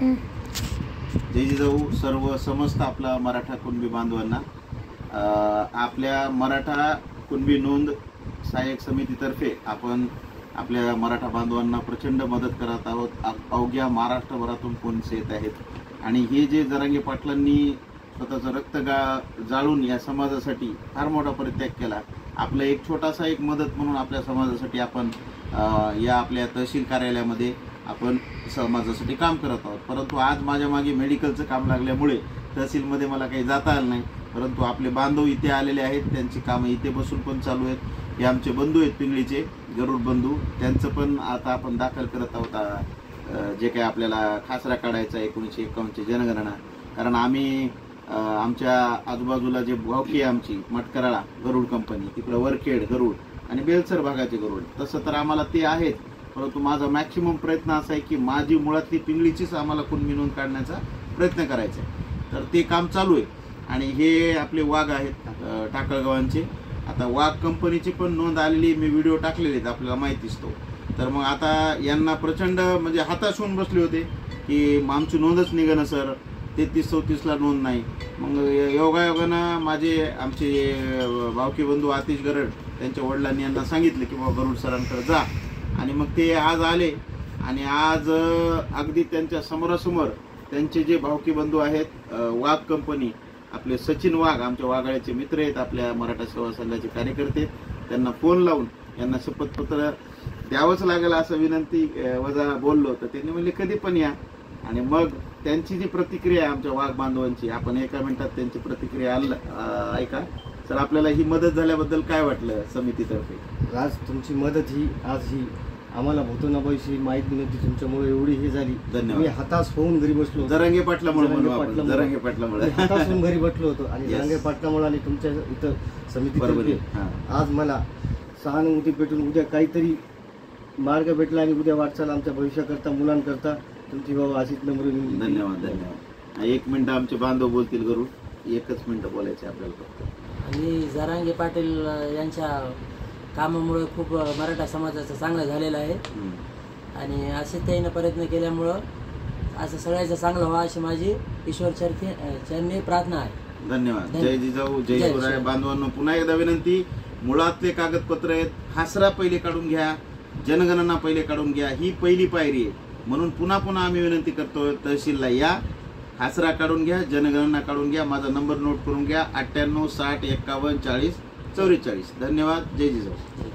जय जिजाऊ सर्व समस्त आपला मराठा कुणबी बांधवांना आपल्या मराठा कुणबी नोंद सहाय्यक समितीतर्फे आपण आपल्या मराठा बांधवांना प्रचंड मदत करत आहोत। अवघ्या महाराष्ट्रभरातून फोन्स येत आहेत आणि हे जे जरांगे पाटलांनी स्वतःचं रक्त जाळून या समाजासाठी फार मोठा परित्याग केला। आपलं एक छोटासा एक मदत म्हणून आपल्या समाजासाठी आपण या आपल्या तहसील कार्यालयामध्ये आपण समाजासाठी काम करत आहोत। परंतु आज माझ्या मागे मेडिकलचं काम लागल्यामुळे तहसीलमध्ये मला काही जाता आलं नाही, परंतु आपले बांधव इथे आलेले आहेत, त्यांची कामं इथे बसून पण चालू आहेत। हे आमचे बंधू आहेत पिंगळीचे गरुड बंधू, त्यांचं पण आता आपण दाखल करत आहोत जे काही आपल्याला खासरा काढायचा 1951ची जनगणना। कारण आम्ही आमच्या आजूबाजूला जे भावकी आहे आमची मटकराळा गरुड कंपनी, तिकडं वरखेड गरुड आणि बेलसर भागाचे गरुड, तसं तर आम्हाला ते आहेत, परंतु माझा मॅक्सिमम प्रयत्न असा आहे की माझी मुळातली पिंगळीचीच आम्हाला कुणबी नोंद काढण्याचा प्रयत्न करायचा आहे। तर ते काम चालू आहे आणि हे आपले वाघ आहेत टाकळगावांचे। आता वाघ कंपनीची पण नोंद आलेली, मी व्हिडिओ टाकलेले आहेत, आपल्याला माहितीच तो। तर मग आता यांना प्रचंड म्हणजे हताश होऊन बसले होते की आमची नोंदच निघेना सर, 33-34ला नोंद नाही। मग योगायोगानं आमचे भावकी बंधू आतिश गरड त्यांच्या वडिलांनी यांना सांगितलं की बाबा गरुड सरांकडे जा, आणि मग ते आज आले आणि आज अगदी त्यांच्या समोरासमोर त्यांचे जे भावकी बंधू आहेत वाघ कंपनी, आपले सचिन वाघ आमच्या वाघाळ्याचे मित्र आहेत, आपल्या मराठा सेवा संघाचे कार्यकर्ते, त्यांना फोन लावून यांना शपथपत्र द्यावंच लागेल असं विनंती वजा बोललो, तर त्यांनी म्हणले कधी पण या। आणि मग त्यांची जी प्रतिक्रिया आहे आमच्या वाघ बांधवांची, आपण एका मिनिटात त्यांची प्रतिक्रिया ऐका सर। आपल्याला ही मदत झाल्याबद्दल काय वाटलं समितीतर्फे? आज तुमची मदत ही आम्हाला भूतनाबाईशी माहीत नव्हती, तुमच्यामुळे एवढी ही झाली। धन्यवाद। मी हताश होऊन घरी बसलो, जरांगे पाटलामुळे हताश होऊन घरी बसलो होतो आणि जरांगे पाटलामुळे आणि तुमच्या इथं समितीतर्फे आज मला सहानुभूती भेटून उद्या काहीतरी मार्ग भेटला आणि उद्या वाटचाल आमच्या भविष्याकरता मुलांकरता तुमची बाबा अशीच नम्र विनंती। धन्यवाद धन्यवाद। 1 मिनिट आमचे बांधव बोलतील गरुड, 1च मिनिट बोलायचे आपल्याला फक्त। आणि जरांगे पाटील यांच्या कामामुळे खूप मराठा समाजाचं चांगलं झालेलं आहे आणि असे त्यानं प्रयत्न केल्यामुळं असं सगळ्याचं चांगलं व्हावं अशी माझी ईश्वर चरणी प्रार्थना आहे। धन्यवाद। जय जिजाऊ जय शिवराय। बांधवांनो पुन्हा एकदा विनंती, मुळातले कागदपत्र आहेत, खासरा पहिले काढून घ्या, जनगणना पहिले काढून घ्या, ही पहिली पायरी आहे। म्हणून पुन्हा आम्ही विनंती करतोय तहसीलला या, खासरा काढून घ्या, जनगणना काढून घ्या। माझा नंबर नोट करून घ्या 98 60 51 40 44। धन्यवाद। जय जिजाऊ।